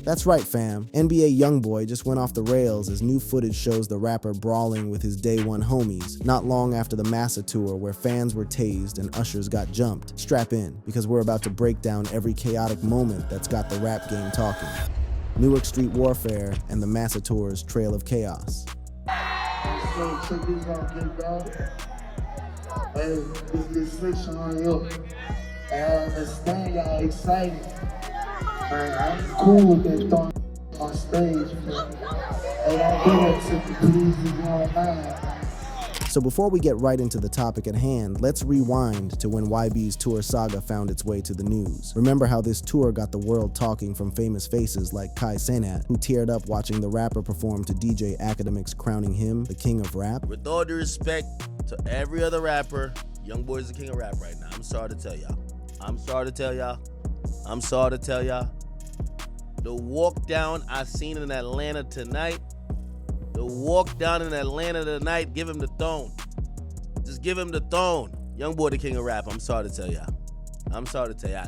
That's right, fam. NBA Youngboy just went off the rails as new footage shows the rapper brawling with his day one homies, not long after the Massa tour where fans were tased and ushers got jumped. Strap in, because we're about to break down every chaotic moment that's got the rap game talking. Newark Street Warfare and the Massa Tour's Trail of Chaos. So check this out, kid, dog. Hey, this section on you. I understand y'all excited. I'm cool with that throwing on stage. Hey, don't do that to me, please, if you don't mind. So before we get right into the topic at hand, let's rewind to when YB's tour saga found its way to the news. Remember how this tour got the world talking, from famous faces like Kai Cenat, who teared up watching the rapper perform to DJ Academic's crowning him the king of rap? With all due respect to every other rapper, Youngboy is the king of rap right now. I'm sorry to tell y'all. The walk down I seen in Atlanta tonight, give him the throne. Just give him the throne. Youngboy the king of rap. I'm sorry to tell y'all.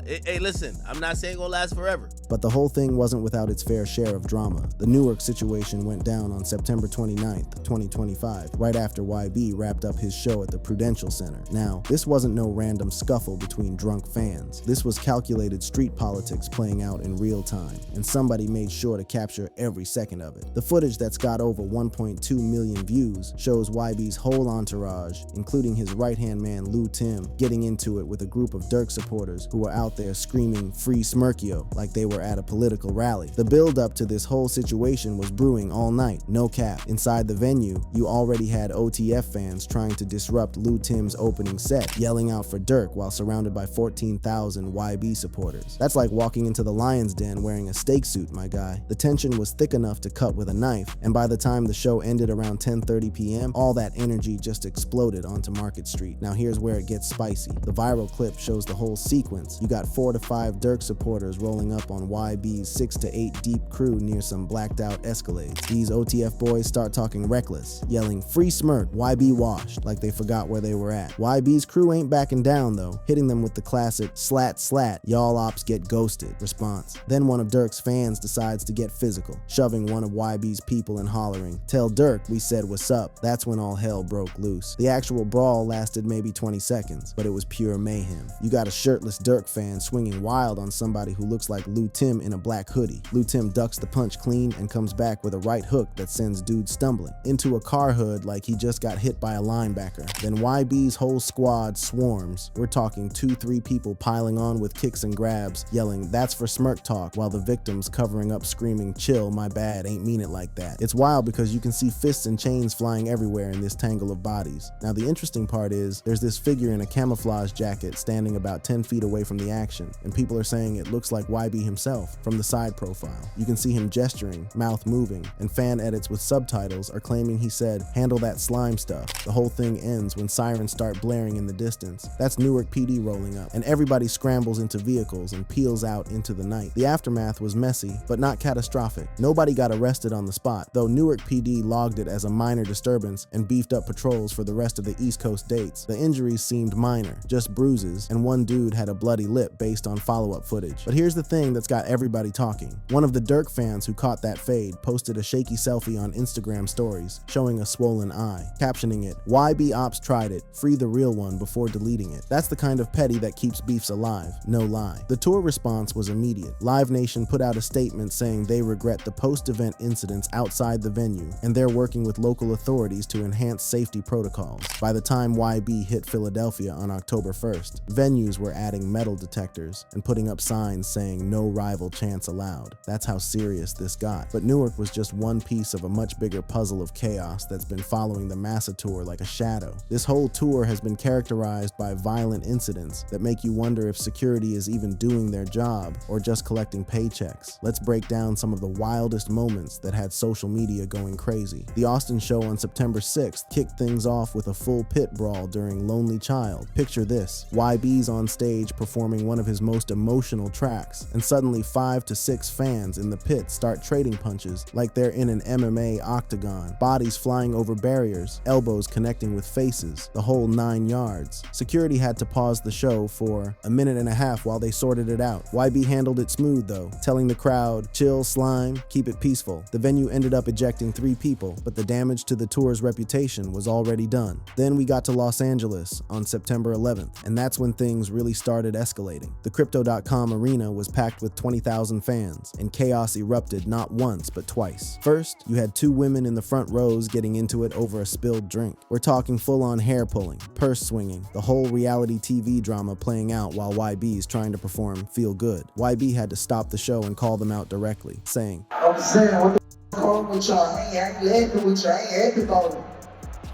Hey, listen, I'm not saying it's gonna last forever. But the whole thing wasn't without its fair share of drama. The Newark situation went down on September 29th, 2025, right after YB wrapped up his show at the Prudential Center. Now, this wasn't no random scuffle between drunk fans. This was calculated street politics playing out in real time, and somebody made sure to capture every second of it. The footage that's got over 1.2 million views shows YB's whole entourage, including his right-hand man Lou Tim, getting into it with a group of Dirk supporters who were out there screaming "Free Smirkio" like they were at a political rally. The build-up to this whole situation was brewing all night, no cap. Inside the venue, you already had OTF fans trying to disrupt Lou Tim's opening set, yelling out for Dirk while surrounded by 14,000 YB supporters. That's like walking into the lion's den wearing a steak suit, my guy. The tension was thick enough to cut with a knife, and by the time the show ended around 10:30 p.m., all that energy just exploded onto Market Street. Now here's where it gets spicy. The viral clip shows the whole sequence. You got 4 to 5 Dirk supporters rolling up on YB's 6 to 8 deep crew near some blacked out Escalades. These OTF boys start talking reckless, yelling "Free Smirk, YB washed," like they forgot where they were at. YB's crew ain't backing down though, hitting them with the classic "slat slat, y'all ops get ghosted" response. Then one of Dirk's fans decides to get physical, shoving one of YB's people and hollering, "Tell Dirk we said what's up." That's when all hell broke loose. The actual brawl lasted maybe 20 seconds, but it was pure mayhem. You got a shirtless Dirk fan swinging wild on somebody who looks like Lou Tim in a black hoodie. Lou Tim ducks the punch clean and comes back with a right hook that sends dude stumbling into a car hood like he just got hit by a linebacker. Then YB's whole squad swarms. We're talking 2-3 people piling on with kicks and grabs, yelling "That's for Smirk talk," while the victims covering up screaming "Chill, my bad, ain't mean it like that." It's wild because you can see fists and chains flying everywhere in this tangle of bodies. Now the interesting part is, there's this figure in a camouflage jacket standing about 10 feet away from the action, and people are saying it looks like YB himself from the side profile. You can see him gesturing, mouth moving, and fan edits with subtitles are claiming he said, "Handle that slime stuff." The whole thing ends when sirens start blaring in the distance. That's Newark PD rolling up, and everybody scrambles into vehicles and peels out into the night. The aftermath was messy, but not catastrophic. Nobody got arrested on the spot, though Newark PD logged it as a minor disturbance and beefed up patrols for the rest of the East Coast dates. The injuries seemed minor, just bruises, and one dude had a bloody lip based on follow-up footage. But here's the thing that's got everybody talking. One of the Dirk fans who caught that fade posted a shaky selfie on Instagram stories, showing a swollen eye, captioning it, "YB Ops tried it, free the real one," before deleting it. That's the kind of petty that keeps beefs alive, no lie. The tour response was immediate. Live Nation put out a statement saying they regret the post-event incidents outside the venue, and they're working with local authorities to enhance safety protocols. By the time YB hit Philadelphia on October 1st, venues were adding metal detectors and putting up signs saying "No rival chants allowed." That's how serious this got. But Newark was just one piece of a much bigger puzzle of chaos that's been following the Massa tour like a shadow. This whole tour has been characterized by violent incidents that make you wonder if security is even doing their job or just collecting paychecks. Let's break down some of the wildest moments that had social media going crazy. The Austin show on September 6th kicked things off with a full pit brawl during Lonely Child. Picture this: YB's on stage performing one of his most emotional tracks, and suddenly suddenly 5 to 6 fans in the pit start trading punches like they're in an MMA octagon, bodies flying over barriers, elbows connecting with faces, the whole 9 yards. Security had to pause the show for a minute and a half while they sorted it out. YB handled it smooth though, telling the crowd, chill, slime, keep it peaceful. The venue ended up ejecting 3 people, but the damage to the tour's reputation was already done. Then we got to Los Angeles on September 11th, and that's when things really started escalating. The Crypto.com arena was packed with 20,000 fans, and chaos erupted not once but twice. First, you had 2 women in the front rows getting into it over a spilled drink. We're talking full-on hair pulling, purse swinging, the whole reality TV drama playing out while YB is trying to perform Feel Good. YB had to stop the show and call them out directly, saying, I'm saying, what the f wrong with y'all? I ain't happy with y'all. I ain't happy about it.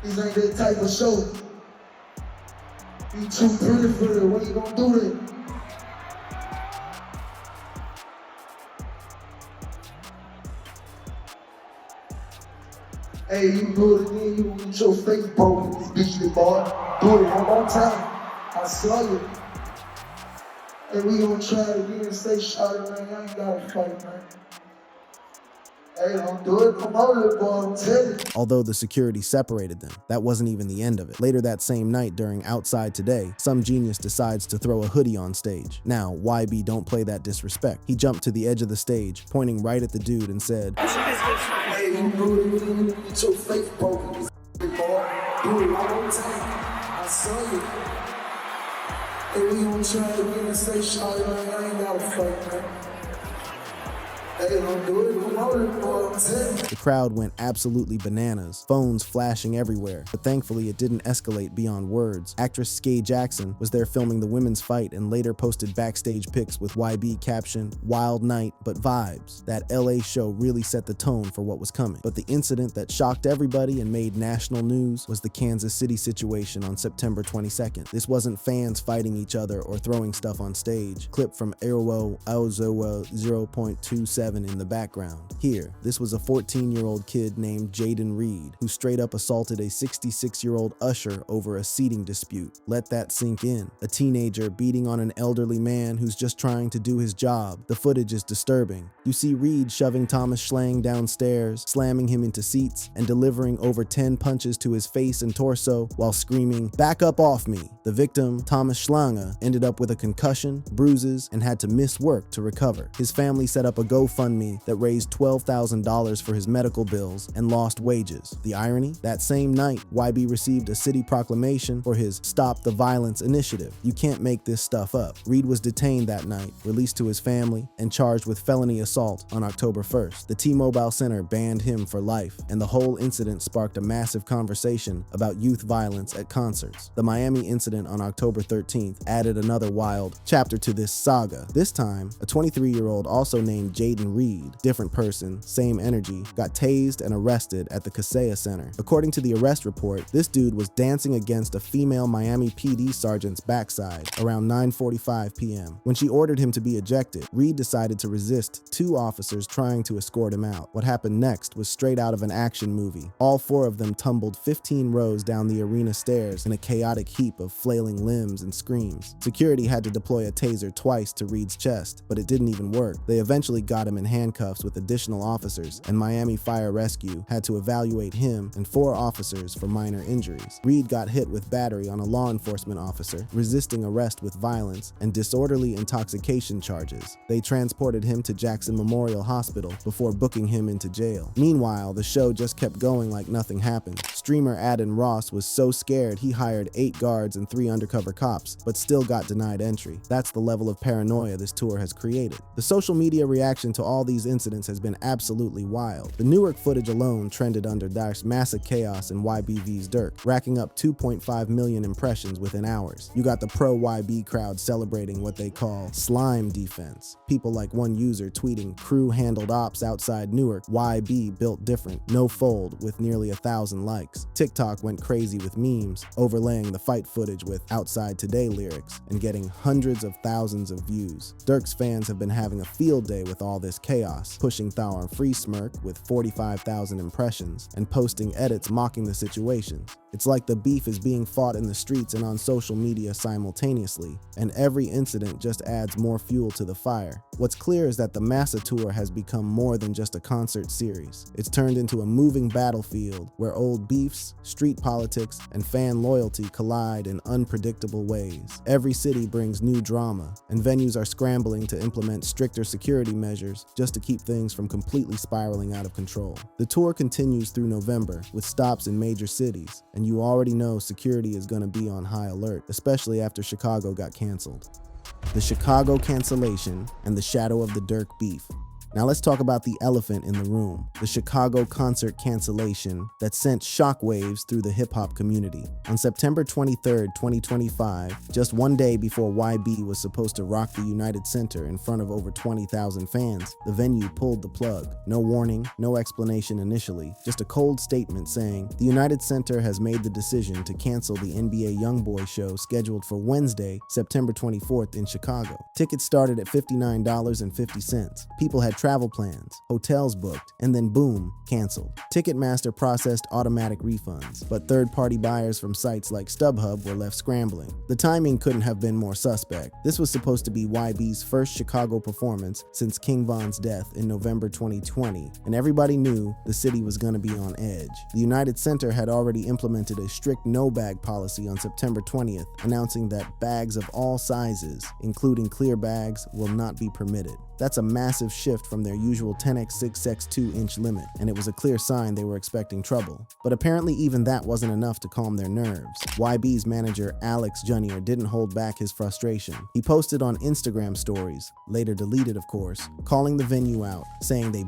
This ain't that type of show. You too pretty for it. When you gonna do that? Hey, you do it again, you gonna get your face broken, this bitch, boy. Do it one more time. I saw you. Hey, we gonna try it again and say, shawty, man, I ain't gotta fight, man. Hey, don't do it no more, little boy, I'm telling you. Although the security separated them, that wasn't even the end of it. Later that same night during Outside Today, some genius decides to throw a hoodie on stage. Now, YB don't play that disrespect. He jumped to the edge of the stage, pointing right at the dude and said, Hey, you do it again, you get your face broken, this boy. Do it one more time. I saw you. Hey, we gonna try it again and say, shawty, man, I ain't gotta fight, man. Hey, don't do it no more, little boy, I'm telling you. The crowd went absolutely bananas, phones flashing everywhere, but thankfully it didn't escalate beyond words. Actress Skye Jackson was there filming the women's fight and later posted backstage pics with YB captioned, "Wild night, but vibes." That LA show really set the tone for what was coming. But the incident that shocked everybody and made national news was the Kansas City situation on September 22nd. This wasn't fans fighting each other or throwing stuff on stage. Clip from Airwo Aozoa 0.27 in the background. Here, this was a 14-year-old kid named Jaden Reed who straight up assaulted a 66-year-old usher over a seating dispute. Let that sink in. A teenager beating on an elderly man who's just trying to do his job. The footage is disturbing. You see Reed shoving Thomas Schlang downstairs, slamming him into seats, and delivering over 10 punches to his face and torso while screaming, "Back up off me." The victim, Thomas Schlange, ended up with a concussion, bruises, and had to miss work to recover. His family set up a GoFundMe that raised $12,000 for his medical bills and lost wages. The irony? That same night, YB received a city proclamation for his Stop the Violence initiative. You can't make this stuff up. Reed was detained that night, released to his family, and charged with felony assault on October 1st. The T-Mobile Center banned him for life, and the whole incident sparked a massive conversation about youth violence at concerts. The Miami incident on October 13th added another wild chapter to this saga. This time, a 23-year-old also named Jaden Reed, different person, same energy, got tased and arrested at the Kaseya Center. According to the arrest report, this dude was dancing against a female Miami PD sergeant's backside around 9:45 p.m. When she ordered him to be ejected, Reed decided to resist 2 officers trying to escort him out. What happened next was straight out of an action movie. All 4 of them tumbled 15 rows down the arena stairs in a chaotic heap of flailing limbs and screams. Security had to deploy a taser twice to Reed's chest, but it didn't even work. They eventually got him in handcuffs with additional officers, and Miami Fire Rescue had to evaluate him and 4 officers for minor injuries. Reed got hit with battery on a law enforcement officer, resisting arrest with violence, and disorderly intoxication charges. They transported him to Jackson Memorial Hospital before booking him into jail. Meanwhile, the show just kept going like nothing happened. Streamer Adden Ross was so scared he hired 8 guards and 3 undercover cops, but still got denied entry. That's the level of paranoia this tour has created. The social media reaction to all these incidents has been absolutely wild. The Newark footage alone trended under Dash Massive Chaos and YBV's Dirk, racking up 2.5 million impressions within hours. You got the pro-YB crowd celebrating what they call slime defense. People like one user tweeting, "Crew handled ops outside Newark, YB built different, no fold," with nearly 1,000 likes. TikTok went crazy with memes, overlaying the fight footage with Outside Today lyrics and getting hundreds of thousands of views. Dirk's fans have been having a field day with all this hilarious chaos, pushing Thou on Free Smirk with 45,000 impressions and posting edits mocking the situations. It's like the beef is being fought in the streets and on social media simultaneously, and every incident just adds more fuel to the fire. What's clear is that the Massa Tour has become more than just a concert series. It's turned into a moving battlefield where old beefs, street politics, and fan loyalty collide in unpredictable ways. Every city brings new drama, and venues are scrambling to implement stricter security measures just to keep things from completely spiraling out of control. The tour continues through November with stops in major cities, and you already know security is going to be on high alert, especially after Chicago got canceled. The Chicago cancellation and the shadow of the Dirk beef. Now let's talk about the elephant in the room, the Chicago concert cancellation that sent shockwaves through the hip-hop community. On September 23, 2025, just one day before YB was supposed to rock the United Center in front of over 20,000 fans, the venue pulled the plug. No warning, no explanation initially, just a cold statement saying, the United Center has made the decision to cancel the NBA Youngboy show scheduled for Wednesday, September 24th in Chicago. Tickets started at $59.50. People had travel plans, hotels booked, and then boom, canceled. Ticketmaster processed automatic refunds, but third-party buyers from sites like StubHub were left scrambling. The timing couldn't have been more suspect. This was supposed to be YB's first Chicago performance since King Von's death in November 2020, and everybody knew the city was going to be on edge. The United Center had already implemented a strict no-bag policy on September 20th, announcing that bags of all sizes, including clear bags, will not be permitted. That's a massive shift from their usual 10x6x 2-inch limit, and it was a clear sign they were expecting trouble. But apparently even that wasn't enough to calm their nerves. YB's manager Alex Jr. didn't hold back his frustration. He posted on Instagram stories, later deleted of course, calling the venue out, saying they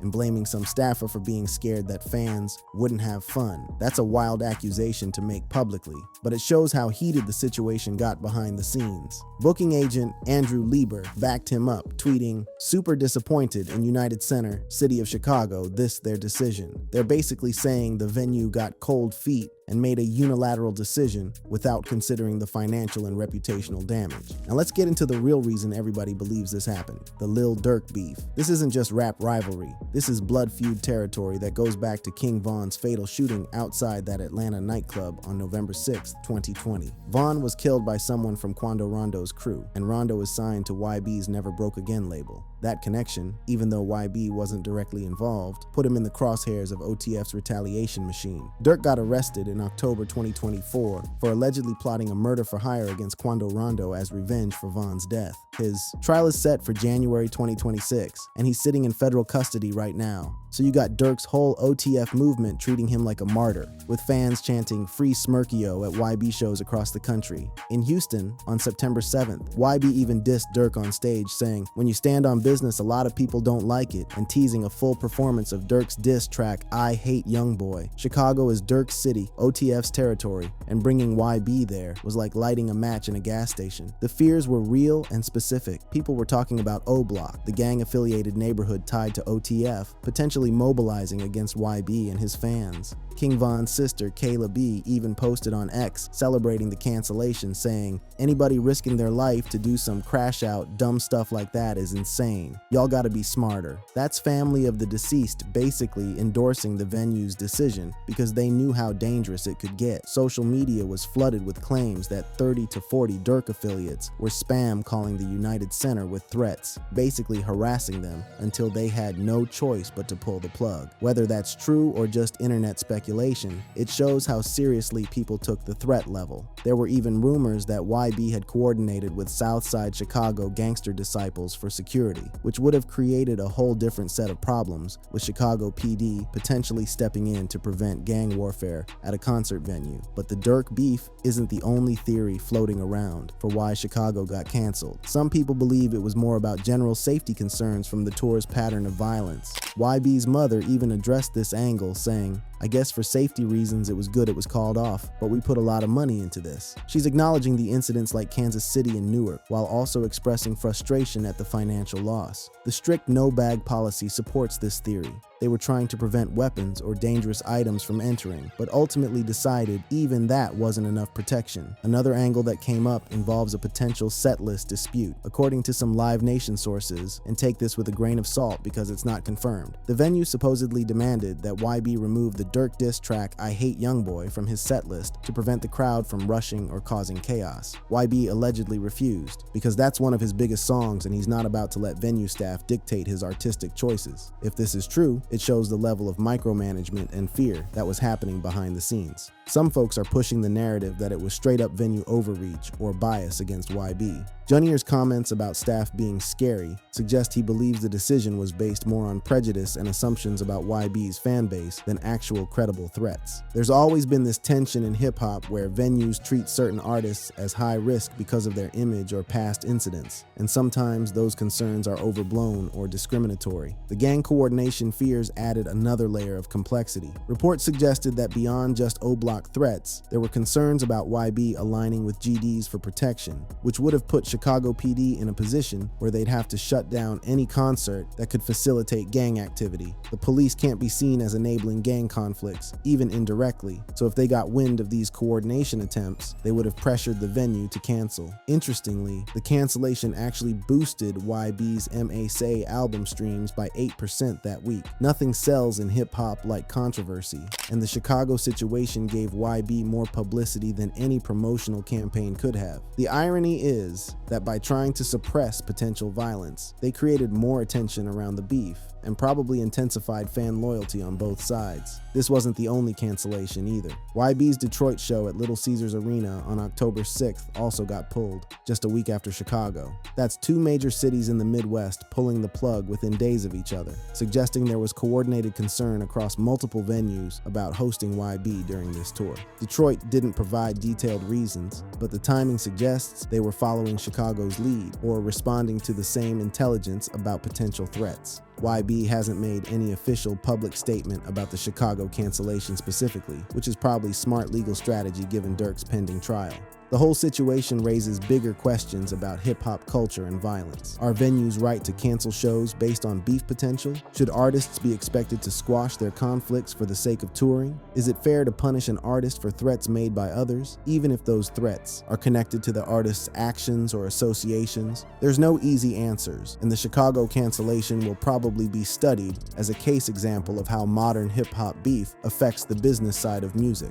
and blaming some staffer for being scared that fans wouldn't have fun. That's a wild accusation to make publicly, but it shows how heated the situation got behind the scenes. Booking agent Andrew Lieber backed him up, tweeting, "Super disappointed in United Center, City of Chicago, this their decision." They're basically saying the venue got cold feet and made a unilateral decision without considering the financial and reputational damage. Now let's get into the real reason everybody believes this happened, the Lil Durk beef. This isn't just rap rivalry. This is blood feud territory that goes back to King Von's fatal shooting outside that Atlanta nightclub on November 6, 2020. Von was killed by someone from Quando Rondo's crew, and Rondo is signed to YB's Never Broke Again label. That connection, even though YB wasn't directly involved, put him in the crosshairs of OTF's retaliation machine. Durk got arrested in October 2024 for allegedly plotting a murder for hire against Quando Rondo as revenge for Von's death. His trial is set for January 2026, and he's sitting in federal custody right now. So you got Durk's whole OTF movement treating him like a martyr, with fans chanting "Free Smirkio" at YB shows across the country. In Houston, on September 7th, YB even dissed Durk on stage, saying, "When you stand on business, a lot of people don't like it," and teasing a full performance of Durk's diss track, "I Hate Youngboy." Chicago is Durk's city, OTF's territory, and bringing YB there was like lighting a match in a gas station. The fears were real and specific. People were talking about O-Block, the gang-affiliated neighborhood tied to OTF, potentially mobilizing against YB and his fans. King Von's sister, Kayla B, even posted on X celebrating the cancellation, saying, "Anybody risking their life to do some crash out, dumb stuff like that is insane. Y'all gotta be smarter." That's family of the deceased basically endorsing the venue's decision because they knew how dangerous it could get. Social media was flooded with claims that 30 to 40 Durk affiliates were spam calling the United Center with threats, basically harassing them until they had no choice but to pull the plug. Whether that's true or just internet speculation, it shows how seriously people took the threat level. There were even rumors that YB had coordinated with Southside Chicago gangster disciples for security, which would have created a whole different set of problems, with Chicago PD potentially stepping in to prevent gang warfare at a concert venue. But the Durk beef isn't the only theory floating around for why Chicago got canceled. Some people believe it was more about general safety concerns from the tour's pattern of violence. YB's mother even addressed this angle, saying, "I guess for safety reasons it was good it was called off, but we put a lot of money into this." She's acknowledging the incidents like Kansas City and Newark, while also expressing frustration at the financial loss. The strict no-bag policy supports this theory. They were trying to prevent weapons or dangerous items from entering, but ultimately decided even that wasn't enough protection. Another angle that came up involves a potential setlist dispute, according to some Live Nation sources, and take this with a grain of salt because it's not confirmed. The venue supposedly demanded that YB remove the Durk diss track I Hate Youngboy from his setlist to prevent the crowd from rushing or causing chaos. YB allegedly refused, because that's one of his biggest songs and he's not about to let venue staff dictate his artistic choices. If this is true, it shows the level of micromanagement and fear that was happening behind the scenes. Some folks are pushing the narrative that it was straight up venue overreach or bias against YB. Junier's comments about staff being scary suggest he believes the decision was based more on prejudice and assumptions about YB's fan base than actual credible threats. There's always been this tension in hip-hop where venues treat certain artists as high risk because of their image or past incidents, and sometimes those concerns are overblown or discriminatory. The gang coordination fears added another layer of complexity. Reports suggested that beyond just O-Block threats, there were concerns about YB aligning with GDs for protection, which would have put Chicago PD in a position where they'd have to shut down any concert that could facilitate gang activity. The police can't be seen as enabling gang conflicts, even indirectly, so if they got wind of these coordination attempts, they would have pressured the venue to cancel. Interestingly, the cancellation actually boosted YB's M.A. Say album streams by 8% that week. Nothing sells in hip-hop like controversy, and the Chicago situation gave YB more publicity than any promotional campaign could have. The irony is that by trying to suppress potential violence, they created more attention around the beef and probably intensified fan loyalty on both sides. This wasn't the only cancellation either. YB's Detroit show at Little Caesars Arena on October 6th also got pulled, just a week after Chicago. That's two major cities in the Midwest pulling the plug within days of each other, suggesting there was coordinated concern across multiple venues about hosting YB during this tour. Detroit didn't provide detailed reasons, but the timing suggests they were following Chicago's lead or responding to the same intelligence about potential threats. YB hasn't made any official public statement about the Chicago cancellation specifically, which is probably smart legal strategy given Durk's pending trial. The whole situation raises bigger questions about hip-hop culture and violence. Are venues right to cancel shows based on beef potential? Should artists be expected to squash their conflicts for the sake of touring? Is it fair to punish an artist for threats made by others, even if those threats are connected to the artist's actions or associations? There's no easy answers, and the Chicago cancellation will probably be studied as a case example of how modern hip-hop beef affects the business side of music.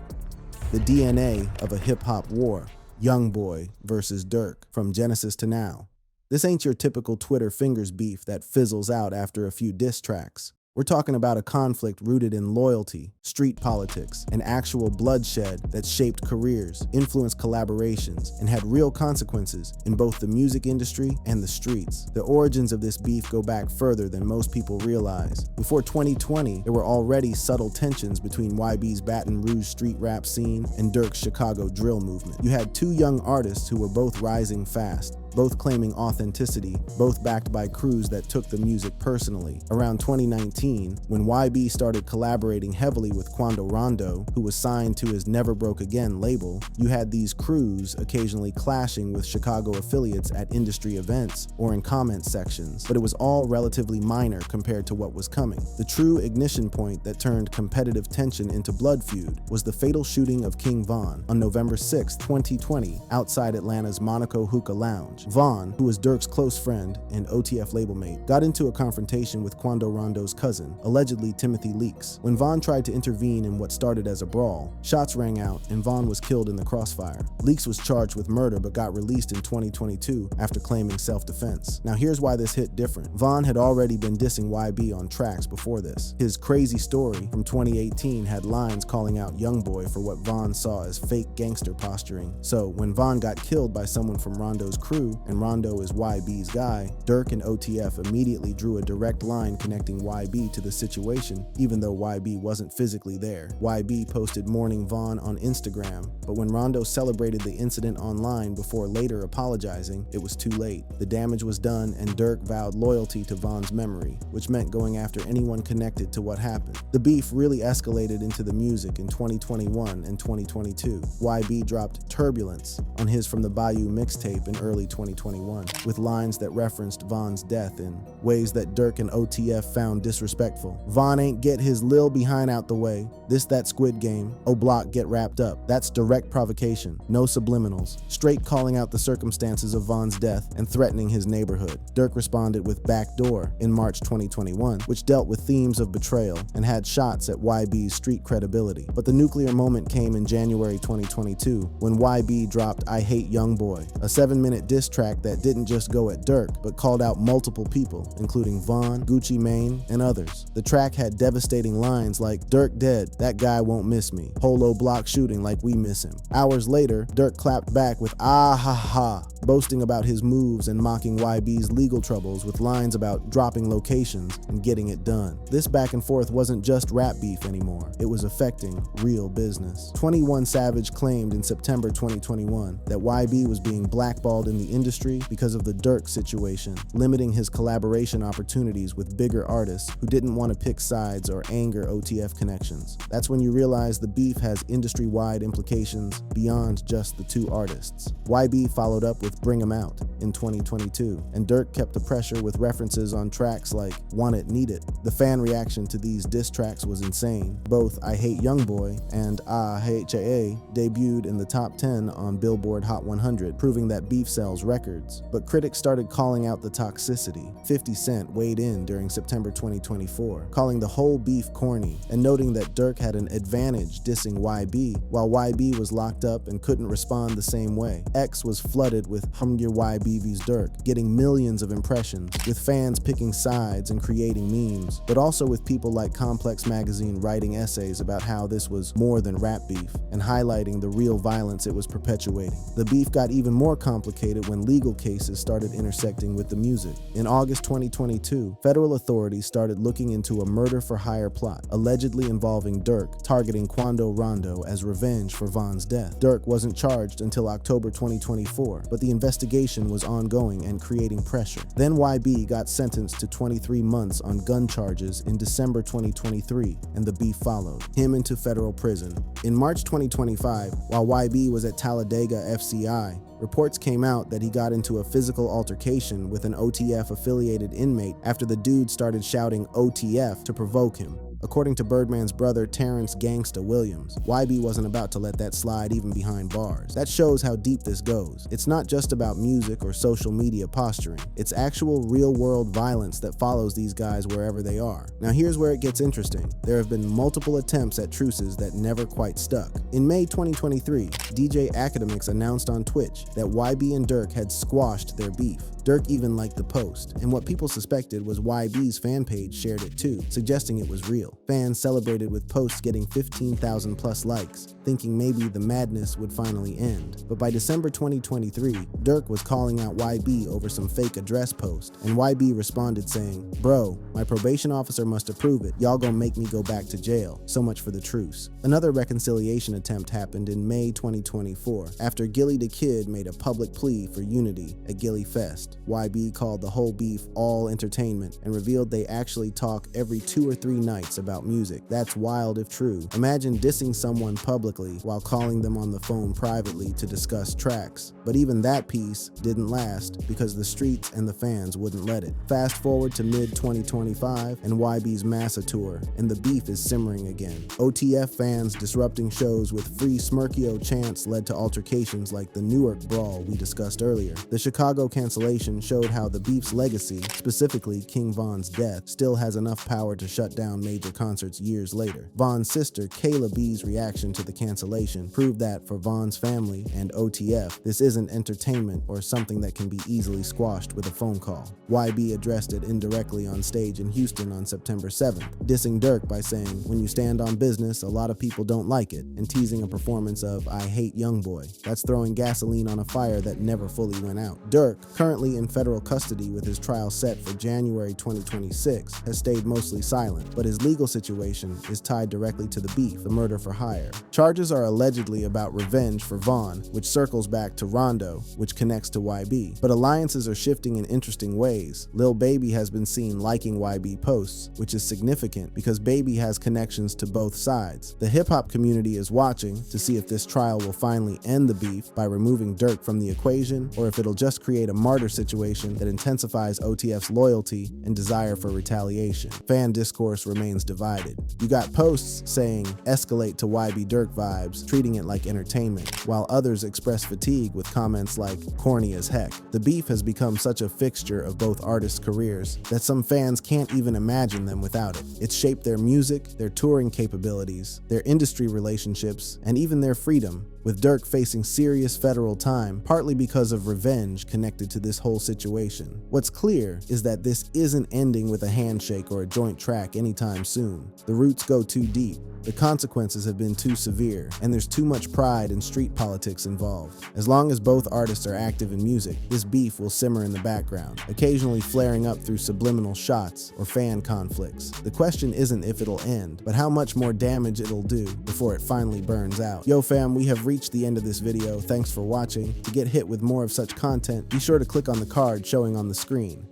The DNA of a hip-hop war. Youngboy versus Durk, from Genesis to now. This ain't your typical Twitter fingers beef that fizzles out after a few diss tracks. We're talking about a conflict rooted in loyalty, street politics, and actual bloodshed that shaped careers, influenced collaborations, and had real consequences in both the music industry and the streets. The origins of this beef go back further than most people realize. Before 2020, there were already subtle tensions between YB's Baton Rouge street rap scene and Durk's Chicago drill movement. You had two young artists who were both rising fast, both claiming authenticity, both backed by crews that took the music personally. Around 2019, when YB started collaborating heavily with Quando Rondo, who was signed to his Never Broke Again label, you had these crews occasionally clashing with Chicago affiliates at industry events or in comment sections, but it was all relatively minor compared to what was coming. The true ignition point that turned competitive tension into blood feud was the fatal shooting of King Von on November 6, 2020, outside Atlanta's Monaco Hookah Lounge. Von, who was Durk's close friend and OTF label mate, got into a confrontation with Quando Rondo's cousin, allegedly Timothy Leaks. When Von tried to intervene in what started as a brawl, shots rang out and Von was killed in the crossfire. Leaks was charged with murder but got released in 2022 after claiming self-defense. Now here's why this hit different. Von had already been dissing YB on tracks before this. His Crazy Story from 2018 had lines calling out Youngboy for what Von saw as fake gangster posturing. So when Von got killed by someone from Rondo's crew, and Rondo is YB's guy, Durk and OTF immediately drew a direct line connecting YB to the situation, even though YB wasn't physically there. YB posted mourning Von on Instagram, but when Rondo celebrated the incident online before later apologizing, it was too late. The damage was done and Durk vowed loyalty to Von's memory, which meant going after anyone connected to what happened. The beef really escalated into the music in 2021 and 2022. YB dropped Turbulence on his From the Bayou mixtape in early 2022. 2021, with lines that referenced Von's death in ways that Dirk and OTF found disrespectful. Von ain't get his lil behind out the way. This that Squid Game. Oh block get wrapped up. That's direct provocation. No subliminals. Straight calling out the circumstances of Von's death and threatening his neighborhood. Dirk responded with Backdoor in March 2021, which dealt with themes of betrayal and had shots at YB's street credibility. But the nuclear moment came in January 2022 when YB dropped I Hate Youngboy, a 7-minute diss track that didn't just go at Dirk, but called out multiple people, including Von, Gucci Mane, and others. The track had devastating lines like, Dirk dead, that guy won't miss me. Holo block shooting like we miss him. Hours later, Dirk clapped back with ah ha ha, boasting about his moves and mocking YB's legal troubles with lines about dropping locations and getting it done. This back and forth wasn't just rap beef anymore. It was affecting real business. 21 Savage claimed in September 2021 that YB was being blackballed in the industry because of the Dirk situation, limiting his collaboration opportunities with bigger artists who didn't want to pick sides or anger OTF connections. That's when you realize the beef has industry-wide implications beyond just the two artists. YB followed up with Bring 'Em Out in 2022, and Dirk kept the pressure with references on tracks like Want It, Need It. The fan reaction to these diss tracks was insane. Both I Hate Youngboy and Ah HAA debuted in the top 10 on Billboard Hot 100, proving that beef sells records. But critics started calling out the toxicity. 50 Cent weighed in during September 2024, calling the whole beef corny and noting that Dirk had an advantage dissing YB while YB was locked up and couldn't respond the same way. X was flooded with Hum Your YB vs Dirk, getting millions of impressions, with fans picking sides and creating memes, but also with people like Complex Magazine writing essays about how this was more than rap beef and highlighting the real violence it was perpetuating. The beef got even more complicated when legal cases started intersecting with the music. In August 2022, federal authorities started looking into a murder-for-hire plot, allegedly involving Dirk targeting Quando Rondo as revenge for Von's death. Dirk wasn't charged until October 2024, but the investigation was ongoing and creating pressure. Then YB got sentenced to 23 months on gun charges in December 2023, and the beef followed him into federal prison. In March 2025, while YB was at Talladega FCI, reports came out that he got into a physical altercation with an OTF-affiliated inmate after the dude started shouting OTF to provoke him. According to Birdman's brother Terrence Gangsta Williams, YB wasn't about to let that slide even behind bars. That shows how deep this goes. It's not just about music or social media posturing. It's actual real-world violence that follows these guys wherever they are. Now here's where it gets interesting. There have been multiple attempts at truces that never quite stuck. In May 2023, DJ Academics announced on Twitch that YB and Dirk had squashed their beef. Dirk even liked the post, and what people suspected was YB's fan page shared it too, suggesting it was real. Fans celebrated with posts getting 15,000 plus likes, thinking maybe the madness would finally end. But by December 2023, Dirk was calling out YB over some fake address post, and YB responded saying, "Bro, my probation officer must approve it. Y'all gonna make me go back to jail. So much for the truce." Another reconciliation attempt happened in May 2024, after Gilly the Kid made a public plea for unity at Gilly Fest. YB called the whole beef all entertainment and revealed they actually talk every 2 or 3 nights about music. That's wild if true. Imagine dissing someone publicly while calling them on the phone privately to discuss tracks. But even that piece didn't last because the streets and the fans wouldn't let it. Fast forward to mid-2025 and YB's Massa tour, and the beef is simmering again. OTF fans disrupting shows with free Smirkio chants led to altercations like the Newark brawl we discussed earlier. The Chicago cancellation showed how the beef's legacy, specifically King Von's death, still has enough power to shut down major concerts years later. Von's sister Kayla B's reaction to the cancellation proved that for Von's family and OTF, this isn't entertainment or something that can be easily squashed with a phone call. YB addressed it indirectly on stage in Houston on September 7th, dissing Dirk by saying, "When you stand on business, a lot of people don't like it," and teasing a performance of I Hate Youngboy. That's throwing gasoline on a fire that never fully went out. Dirk, currently currently in federal custody with his trial set for January 2026, has stayed mostly silent, but his legal situation is tied directly to the beef, the murder for hire. Charges are allegedly about revenge for Vaughn, which circles back to Rondo, which connects to YB. But alliances are shifting in interesting ways. Lil Baby has been seen liking YB posts, which is significant because Baby has connections to both sides. The hip-hop community is watching to see if this trial will finally end the beef by removing Dirk from the equation, or if it'll just create a martyr situation that intensifies OTF's loyalty and desire for retaliation. Fan discourse remains divided. You got posts saying escalate to YB Dirk vibes, treating it like entertainment, while others express fatigue with comments like corny as heck. The beef has become such a fixture of both artists' careers that some fans can't even imagine them without it. It's shaped their music, their touring capabilities, their industry relationships, and even their freedom, with Dirk facing serious federal time, partly because of revenge connected to this whole situation. What's clear is that this isn't ending with a handshake or a joint track anytime soon. The roots go too deep. The consequences have been too severe, and there's too much pride and street politics involved. As long as both artists are active in music, this beef will simmer in the background, occasionally flaring up through subliminal shots or fan conflicts. The question isn't if it'll end, but how much more damage it'll do before it finally burns out. Yo fam, we have reached the end of this video. Thanks for watching. To get hit with more of such content, be sure to click on the card showing on the screen.